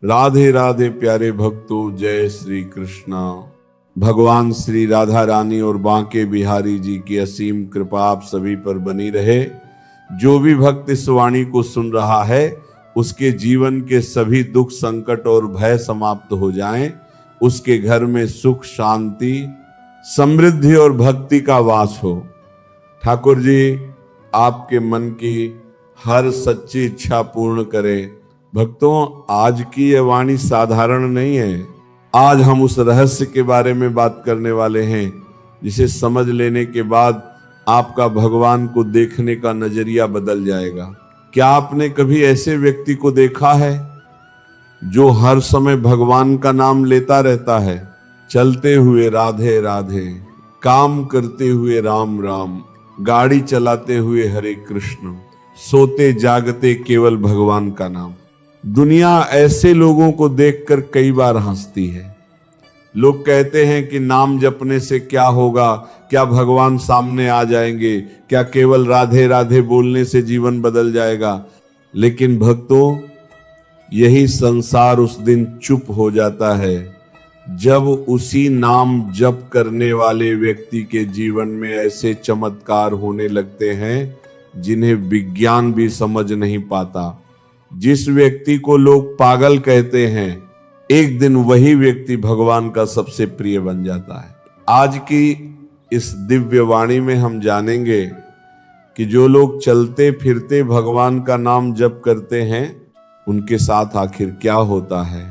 राधे राधे प्यारे भक्तों, जय श्री कृष्णा। भगवान श्री राधा रानी और बांके बिहारी जी की असीम कृपा आप सभी पर बनी रहे। जो भी भक्त इस वाणी को सुन रहा है उसके जीवन के सभी दुख संकट और भय समाप्त हो जाएं, उसके घर में सुख शांति समृद्धि और भक्ति का वास हो। ठाकुर जी आपके मन की हर सच्ची इच्छा पूर्ण करे। भक्तों, आज की यह वाणी साधारण नहीं है। आज हम उस रहस्य के बारे में बात करने वाले हैं जिसे समझ लेने के बाद आपका भगवान को देखने का नजरिया बदल जाएगा। क्या आपने कभी ऐसे व्यक्ति को देखा है जो हर समय भगवान का नाम लेता रहता है? चलते हुए राधे राधे, काम करते हुए राम राम, गाड़ी चलाते हुए हरे कृष्ण, सोते जागते केवल भगवान का नाम। दुनिया ऐसे लोगों को देखकर कई बार हंसती है। लोग कहते हैं कि नाम जपने से क्या होगा, क्या भगवान सामने आ जाएंगे, क्या केवल राधे राधे बोलने से जीवन बदल जाएगा। लेकिन भक्तों, यही संसार उस दिन चुप हो जाता है जब उसी नाम जप करने वाले व्यक्ति के जीवन में ऐसे चमत्कार होने लगते हैं जिन्हें विज्ञान भी समझ नहीं पाता। जिस व्यक्ति को लोग पागल कहते हैं, एक दिन वही व्यक्ति भगवान का सबसे प्रिय बन जाता है। आज की इस दिव्य वाणी में हम जानेंगे कि जो लोग चलते फिरते भगवान का नाम जप करते हैं उनके साथ आखिर क्या होता है,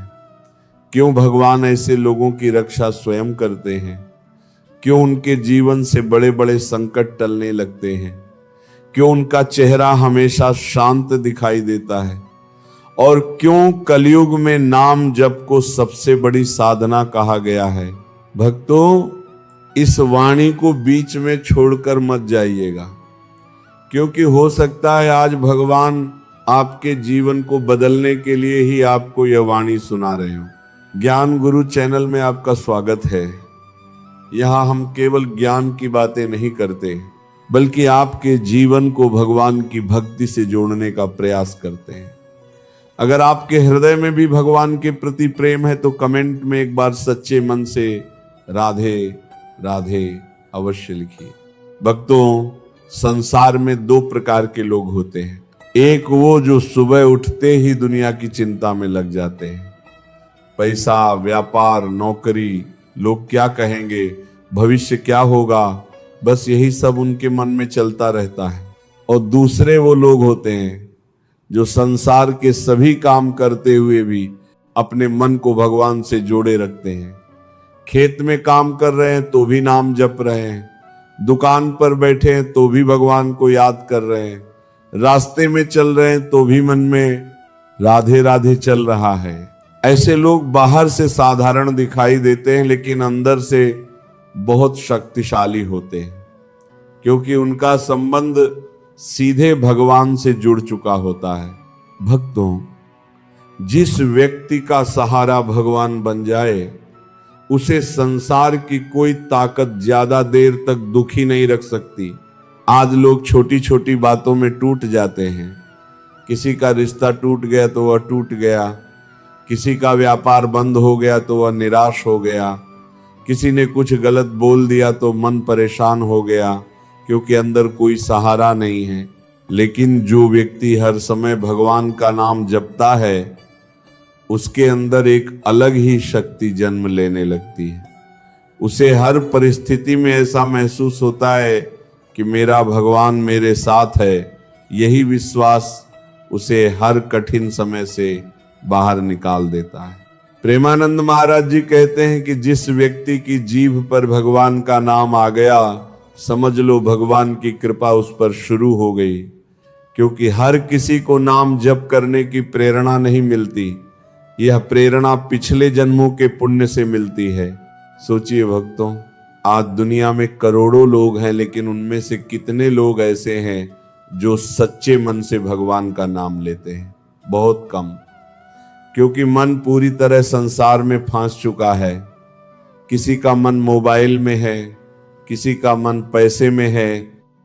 क्यों भगवान ऐसे लोगों की रक्षा स्वयं करते हैं, क्यों उनके जीवन से बड़े बड़े संकट टलने लगते हैं, क्यों उनका चेहरा हमेशा शांत दिखाई देता है, और क्यों कलयुग में नाम जप को सबसे बड़ी साधना कहा गया है। भक्तों, इस वाणी को बीच में छोड़कर मत जाइएगा, क्योंकि हो सकता है आज भगवान आपके जीवन को बदलने के लिए ही आपको यह वाणी सुना रहे हो। ज्ञान गुरु चैनल में आपका स्वागत है। यहाँ हम केवल ज्ञान की बातें नहीं करते, बल्कि आपके जीवन को भगवान की भक्ति से जोड़ने का प्रयास करते हैं। अगर आपके हृदय में भी भगवान के प्रति प्रेम है तो कमेंट में एक बार सच्चे मन से राधे राधे अवश्य लिखिए। भक्तों, संसार में दो प्रकार के लोग होते हैं। एक वो जो सुबह उठते ही दुनिया की चिंता में लग जाते हैं। पैसा, व्यापार, नौकरी, लोग क्या कहेंगे, भविष्य क्या होगा, बस यही सब उनके मन में चलता रहता है। और दूसरे वो लोग होते हैं जो संसार के सभी काम करते हुए भी अपने मन को भगवान से जोड़े रखते हैं। खेत में काम कर रहे हैं तो भी नाम जप रहे हैं, दुकान पर बैठे हैं तो भी भगवान को याद कर रहे हैं, रास्ते में चल रहे हैं तो भी मन में राधे राधे चल रहा है। ऐसे लोग बाहर से साधारण दिखाई देते हैं लेकिन अंदर से बहुत शक्तिशाली होते हैं, क्योंकि उनका संबंध सीधे भगवान से जुड़ चुका होता है। भक्तों, जिस व्यक्ति का सहारा भगवान बन जाए उसे संसार की कोई ताकत ज्यादा देर तक दुखी नहीं रख सकती। आज लोग छोटी छोटी बातों में टूट जाते हैं। किसी का रिश्ता टूट गया तो वह टूट गया, किसी का व्यापार बंद हो गया तो वह निराश हो गया, किसी ने कुछ गलत बोल दिया तो मन परेशान हो गया, क्योंकि अंदर कोई सहारा नहीं है। लेकिन जो व्यक्ति हर समय भगवान का नाम जपता है उसके अंदर एक अलग ही शक्ति जन्म लेने लगती है। उसे हर परिस्थिति में ऐसा महसूस होता है कि मेरा भगवान मेरे साथ है। यही विश्वास उसे हर कठिन समय से बाहर निकाल देता है। प्रेमानंद महाराज जी कहते हैं कि जिस व्यक्ति की जीभ पर भगवान का नाम आ गया, समझ लो भगवान की कृपा उस पर शुरू हो गई। क्योंकि हर किसी को नाम जप करने की प्रेरणा नहीं मिलती, यह प्रेरणा पिछले जन्मों के पुण्य से मिलती है। सोचिए भक्तों, आज दुनिया में करोड़ों लोग हैं, लेकिन उनमें से कितने लोग ऐसे हैं जो सच्चे मन से भगवान का नाम लेते हैं? बहुत कम, क्योंकि मन पूरी तरह संसार में फंस चुका है। किसी का मन मोबाइल में है, किसी का मन पैसे में है,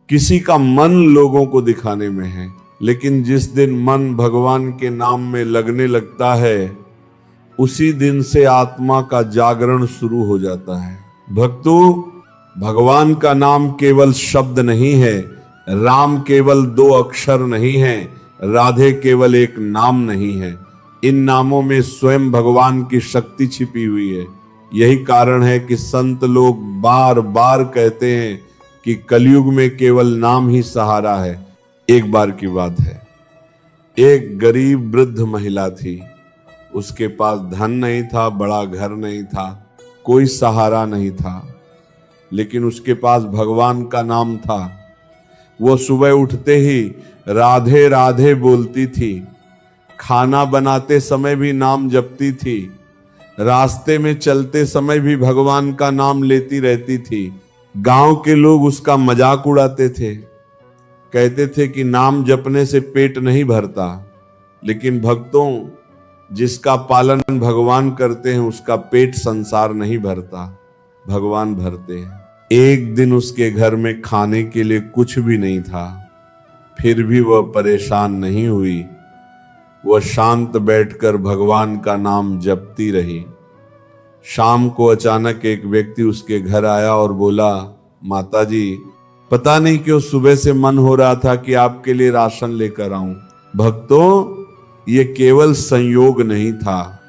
किसी का मन लोगों को दिखाने में है। लेकिन जिस दिन मन भगवान के नाम में लगने लगता है उसी दिन से आत्मा का जागरण शुरू हो जाता है। भक्तों, भगवान का नाम केवल शब्द नहीं है, राम केवल 2 अक्षर नहीं है, राधे केवल एक नाम नहीं है। इन नामों में स्वयं भगवान की शक्ति छिपी हुई है। यही कारण है कि संत लोग बार बार कहते हैं कि कलयुग में केवल नाम ही सहारा है। एक बार की बात है, एक गरीब वृद्ध महिला थी। उसके पास धन नहीं था, बड़ा घर नहीं था, कोई सहारा नहीं था, लेकिन उसके पास भगवान का नाम था। वो सुबह उठते ही राधे राधे बोलती थी, खाना बनाते समय भी नाम जपती थी, रास्ते में चलते समय भी भगवान का नाम लेती रहती थी। गांव के लोग उसका मजाक उड़ाते थे, कहते थे कि नाम जपने से पेट नहीं भरता, लेकिन भक्तों, जिसका पालन भगवान करते हैं उसका पेट संसार नहीं भरता, भगवान भरते हैं। एक दिन उसके घर में खाने के लिए कुछ भी नहीं था, फिर भी वह परेशान नहीं हुई। वह शांत बैठकर भगवान का नाम जपती रही। शाम को अचानक एक व्यक्ति उसके घर आया और बोला, माता जी, पता नहीं क्यों सुबह से मन हो रहा था कि आपके लिए राशन लेकर आऊं। भक्तों, ये केवल संयोग नहीं था,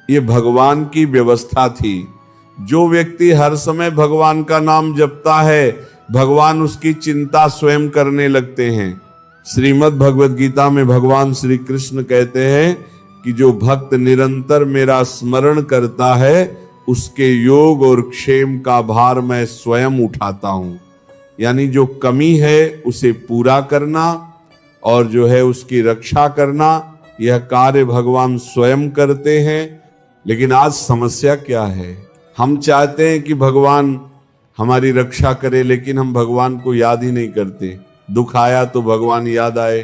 ये भगवान की व्यवस्था थी। जो व्यक्ति हर समय भगवान का नाम जपता है, भगवान उसकी चिंता स्वयं करने लगते हैं। श्रीमद् भगवद गीता में भगवान श्री कृष्ण कहते हैं कि जो भक्त निरंतर मेरा स्मरण करता है, उसके योग और क्षेम का भार मैं स्वयं उठाता हूं। यानी जो कमी है उसे पूरा करना और जो है उसकी रक्षा करना, यह कार्य भगवान स्वयं करते हैं। लेकिन आज समस्या क्या है? हम चाहते हैं कि भगवान हमारी रक्षा करे, लेकिन हम भगवान को याद ही नहीं करते। दुख आया तो भगवान याद आए,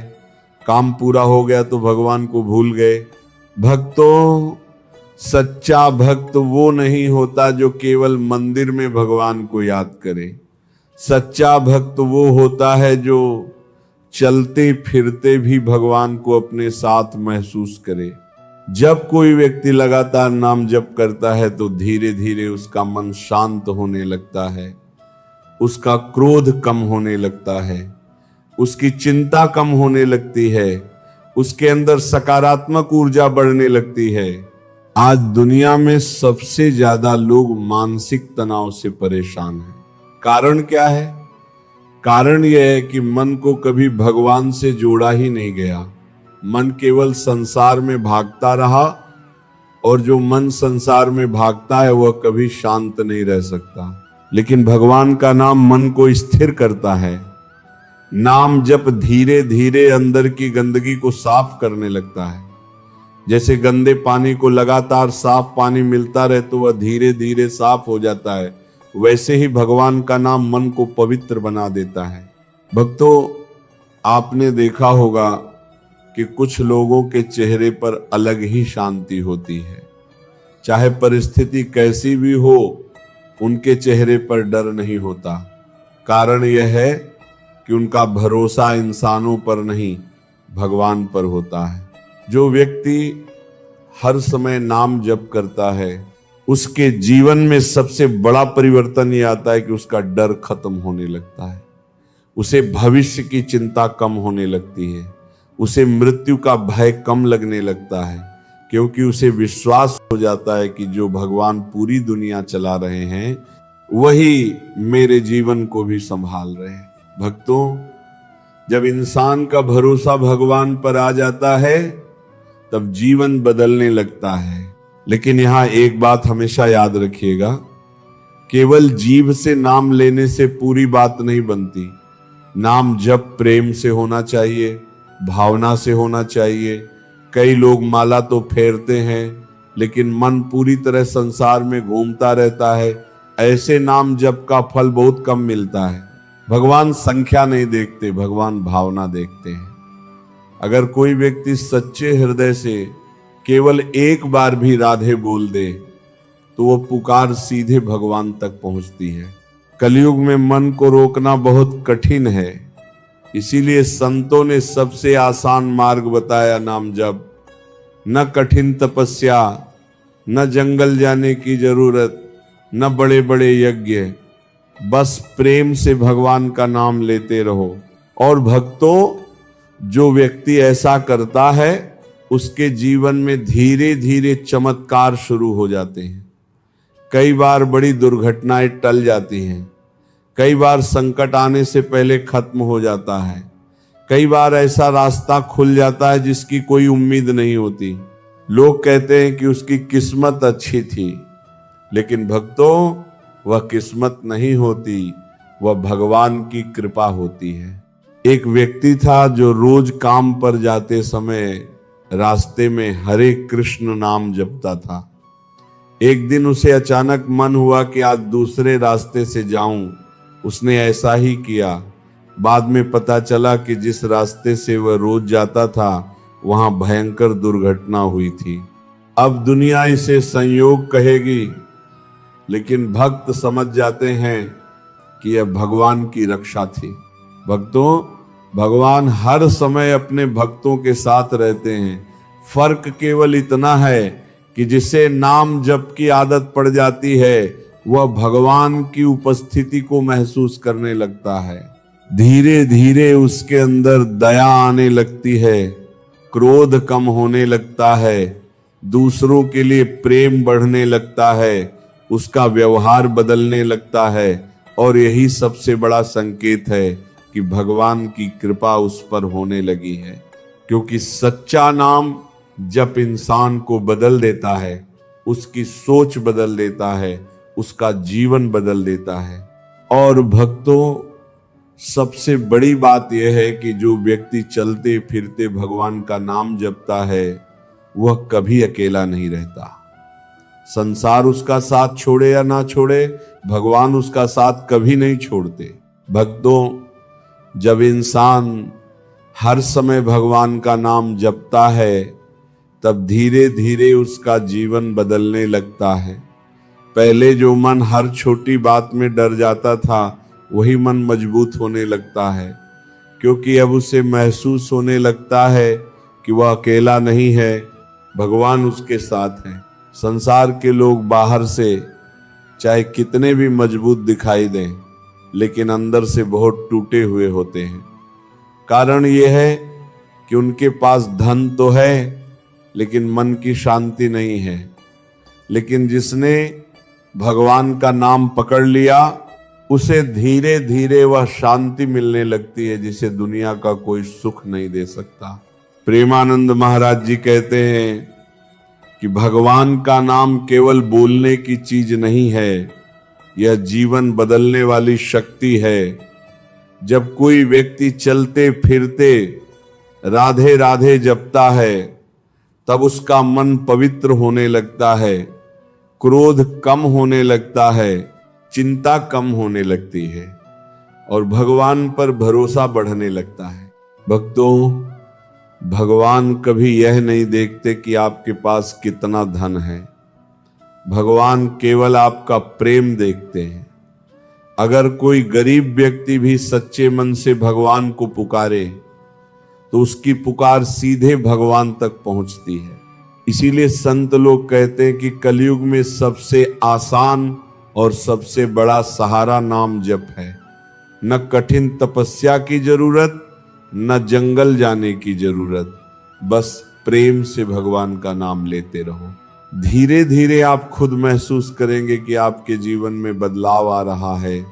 काम पूरा हो गया तो भगवान को भूल गए। भक्तों, सच्चा भक्त वो नहीं होता जो केवल मंदिर में भगवान को याद करे। सच्चा भक्त वो होता है जो चलते फिरते भी भगवान को अपने साथ महसूस करे। जब कोई व्यक्ति लगातार नाम जप करता है तो धीरे धीरे उसका मन शांत होने लगता है, उसका क्रोध कम होने लगता है, उसकी चिंता कम होने लगती है, उसके अंदर सकारात्मक ऊर्जा बढ़ने लगती है। आज दुनिया में सबसे ज्यादा लोग मानसिक तनाव से परेशान हैं। कारण क्या है? कारण यह है कि मन को कभी भगवान से जोड़ा ही नहीं गया। मन केवल संसार में भागता रहा, और जो मन संसार में भागता है वह कभी शांत नहीं रह सकता। लेकिन भगवान का नाम मन को स्थिर करता है। नाम जप धीरे धीरे अंदर की गंदगी को साफ करने लगता है। जैसे गंदे पानी को लगातार साफ पानी मिलता रहे तो वह धीरे धीरे साफ हो जाता है, वैसे ही भगवान का नाम मन को पवित्र बना देता है। भक्तों, आपने देखा होगा कि कुछ लोगों के चेहरे पर अलग ही शांति होती है। चाहे परिस्थिति कैसी भी हो, उनके चेहरे पर डर नहीं होता। कारण यह है कि उनका भरोसा इंसानों पर नहीं, भगवान पर होता है। जो व्यक्ति हर समय नाम जप करता है, उसके जीवन में सबसे बड़ा परिवर्तन ये आता है कि उसका डर खत्म होने लगता है, उसे भविष्य की चिंता कम होने लगती है, उसे मृत्यु का भय कम लगने लगता है, क्योंकि उसे विश्वास हो जाता है कि जो भगवान पूरी दुनिया चला रहे हैं वही मेरे जीवन को भी संभाल रहे हैं। भक्तों, जब इंसान का भरोसा भगवान पर आ जाता है तब जीवन बदलने लगता है। लेकिन यहां एक बात हमेशा याद रखिएगा, केवल जीभ से नाम लेने से पूरी बात नहीं बनती। नाम जप प्रेम से होना चाहिए, भावना से होना चाहिए। कई लोग माला तो फेरते हैं लेकिन मन पूरी तरह संसार में घूमता रहता है। ऐसे नाम जप का फल बहुत कम मिलता है। भगवान संख्या नहीं देखते, भगवान भावना देखते हैं। अगर कोई व्यक्ति सच्चे हृदय से केवल एक बार भी राधे बोल दे तो वो पुकार सीधे भगवान तक पहुंचती है। कलयुग में मन को रोकना बहुत कठिन है, इसीलिए संतों ने सबसे आसान मार्ग बताया नाम जप। न कठिन तपस्या न जंगल जाने की जरूरत, न बड़े बड़े यज्ञ, बस प्रेम से भगवान का नाम लेते रहो। और भक्तों, जो व्यक्ति ऐसा करता है उसके जीवन में धीरे धीरे चमत्कार शुरू हो जाते हैं। कई बार बड़ी दुर्घटनाएं टल जाती हैं, कई बार संकट आने से पहले खत्म हो जाता है, कई बार ऐसा रास्ता खुल जाता है जिसकी कोई उम्मीद नहीं होती। लोग कहते हैं कि उसकी किस्मत अच्छी थी, लेकिन भक्तों, वह किस्मत नहीं होती, वह भगवान की कृपा होती है। एक व्यक्ति था जो रोज काम पर जाते समय रास्ते में हरे कृष्ण नाम जपता था। एक दिन उसे अचानक मन हुआ कि आज दूसरे रास्ते से जाऊं। उसने ऐसा ही किया। बाद में पता चला कि जिस रास्ते से वह रोज जाता था वहां भयंकर दुर्घटना हुई थी। अब दुनिया इसे संयोग कहेगी, लेकिन भक्त समझ जाते हैं कि यह भगवान की रक्षा थी। भक्तों, भगवान हर समय अपने भक्तों के साथ रहते हैं। फर्क केवल इतना है कि जिसे नाम जप की आदत पड़ जाती है वह भगवान की उपस्थिति को महसूस करने लगता है। धीरे धीरे उसके अंदर दया आने लगती है, क्रोध कम होने लगता है, दूसरों के लिए प्रेम बढ़ने लगता है, उसका व्यवहार बदलने लगता है। और यही सबसे बड़ा संकेत है कि भगवान की कृपा उस पर होने लगी है। क्योंकि सच्चा नाम जब इंसान को बदल देता है, उसकी सोच बदल देता है, उसका जीवन बदल देता है। और भक्तों, सबसे बड़ी बात यह है कि जो व्यक्ति चलते फिरते भगवान का नाम जपता है वह कभी अकेला नहीं रहता। संसार उसका साथ छोड़े या ना छोड़े, भगवान उसका साथ कभी नहीं छोड़ते। भक्तों, जब इंसान हर समय भगवान का नाम जपता है तब धीरे धीरे उसका जीवन बदलने लगता है। पहले जो मन हर छोटी बात में डर जाता था वही मन मजबूत होने लगता है, क्योंकि अब उसे महसूस होने लगता है कि वह अकेला नहीं है, भगवान उसके साथ है। संसार के लोग बाहर से चाहे कितने भी मजबूत दिखाई दें, लेकिन अंदर से बहुत टूटे हुए होते हैं। कारण यह है कि उनके पास धन तो है लेकिन मन की शांति नहीं है। लेकिन जिसने भगवान का नाम पकड़ लिया उसे धीरे धीरे वह शांति मिलने लगती है जिसे दुनिया का कोई सुख नहीं दे सकता। प्रेमानंद महाराज जी कहते हैं कि भगवान का नाम केवल बोलने की चीज नहीं है, यह जीवन बदलने वाली शक्ति है। जब कोई व्यक्ति चलते फिरते राधे राधे जपता है तब उसका मन पवित्र होने लगता है, क्रोध कम होने लगता है, चिंता कम होने लगती है और भगवान पर भरोसा बढ़ने लगता है। भक्तों, भगवान कभी यह नहीं देखते कि आपके पास कितना धन है, भगवान केवल आपका प्रेम देखते हैं। अगर कोई गरीब व्यक्ति भी सच्चे मन से भगवान को पुकारे तो उसकी पुकार सीधे भगवान तक पहुंचती है। इसीलिए संत लोग कहते हैं कि कलयुग में सबसे आसान और सबसे बड़ा सहारा नाम जप है। न कठिन तपस्या की जरूरत, न जंगल जाने की जरूरत, बस प्रेम से भगवान का नाम लेते रहो। धीरे धीरे आप खुद महसूस करेंगे कि आपके जीवन में बदलाव आ रहा है,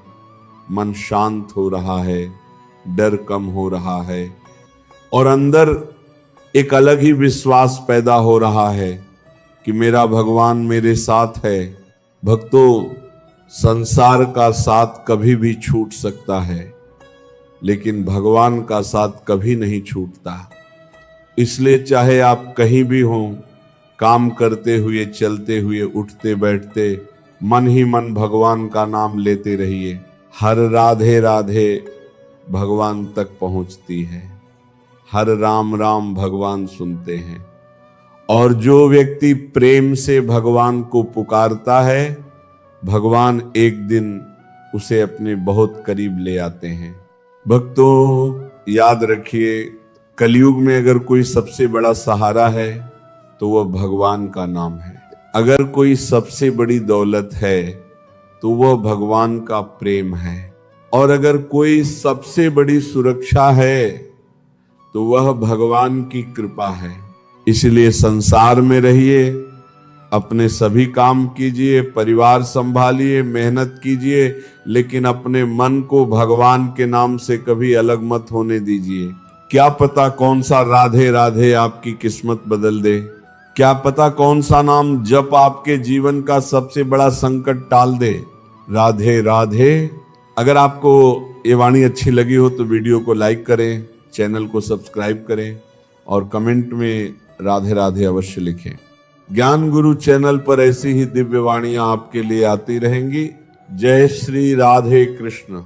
मन शांत हो रहा है, डर कम हो रहा है और अंदर एक अलग ही विश्वास पैदा हो रहा है कि मेरा भगवान मेरे साथ है। भक्तों, संसार का साथ कभी भी छूट सकता है, लेकिन भगवान का साथ कभी नहीं छूटता। इसलिए चाहे आप कहीं भी हों, काम करते हुए, चलते हुए, उठते बैठते, मन ही मन भगवान का नाम लेते रहिए। हर राधे राधे भगवान तक पहुंचती है, हर राम राम भगवान सुनते हैं। और जो व्यक्ति प्रेम से भगवान को पुकारता है, भगवान एक दिन उसे अपने बहुत करीब ले आते हैं। भक्तों, याद रखिए, कलयुग में अगर कोई सबसे बड़ा सहारा है तो वह भगवान का नाम है। अगर कोई सबसे बड़ी दौलत है तो वह भगवान का प्रेम है, और अगर कोई सबसे बड़ी सुरक्षा है तो वह भगवान की कृपा है। इसलिए संसार में रहिए, अपने सभी काम कीजिए, परिवार संभालिए, मेहनत कीजिए, लेकिन अपने मन को भगवान के नाम से कभी अलग मत होने दीजिए। क्या पता कौन सा राधे राधे आपकी किस्मत बदल दे, क्या पता कौन सा नाम जप आपके जीवन का सबसे बड़ा संकट टाल दे। राधे राधे। अगर आपको ये वाणी अच्छी लगी हो तो वीडियो को लाइक करें, चैनल को सब्सक्राइब करें और कमेंट में राधे राधे अवश्य लिखें। ज्ञान गुरु चैनल पर ऐसी ही दिव्य वाणियां आपके लिए आती रहेंगी। जय श्री राधे कृष्ण।